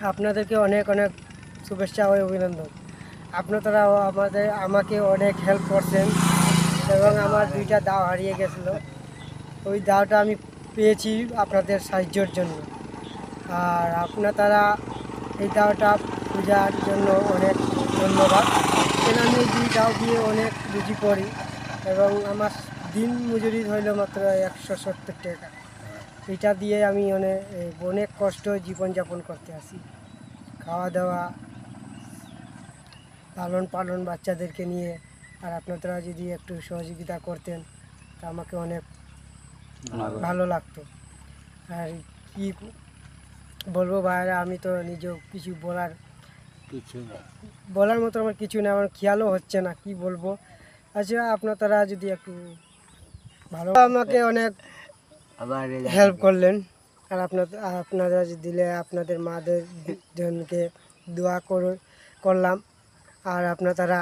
আপনাদেরকে অনেক অনেক শুভেচ্ছা ও অভিনন্দন। আপনারাও আমাকে অনেক হেল্প করছেন এবং আমার 2টা দাও হারিয়ে গেছিলো। ওই দাওটা আমি পেয়েছি আপনাদের সাহায্যের জন্য। আর আপনারা এই দাওটা পূজার জন্য অনেক ধন্যবাদ। কেন আমি এই 2 দাও দিয়ে অনেক রুজি করি এবং আমার দিন মজুরি হইল মাত্র 170 টাকা। এটা দিয়ে আমি অনেক কষ্ট জীবনযাপন করতে আসি। খাওয়া দাওয়া, লালন পালন বাচ্চাদেরকে নিয়ে। আর আপনারা যদি একটু সহযোগিতা করতেন তা আমাকে অনেক ভালো লাগতো। আর কি বলবো ভাইরা, আমি তো নিজেও কিছু বলার মতো আমার কিছু না, আমার খেয়ালও হচ্ছে না কি বলবো। আচ্ছা, আপনারা যদি একটু ভালো আমাকে অনেক হেল্প করলেন। আর আপনারা দিলে আপনাদের মাদের জনকে দোয়া করলাম। আর আপনারা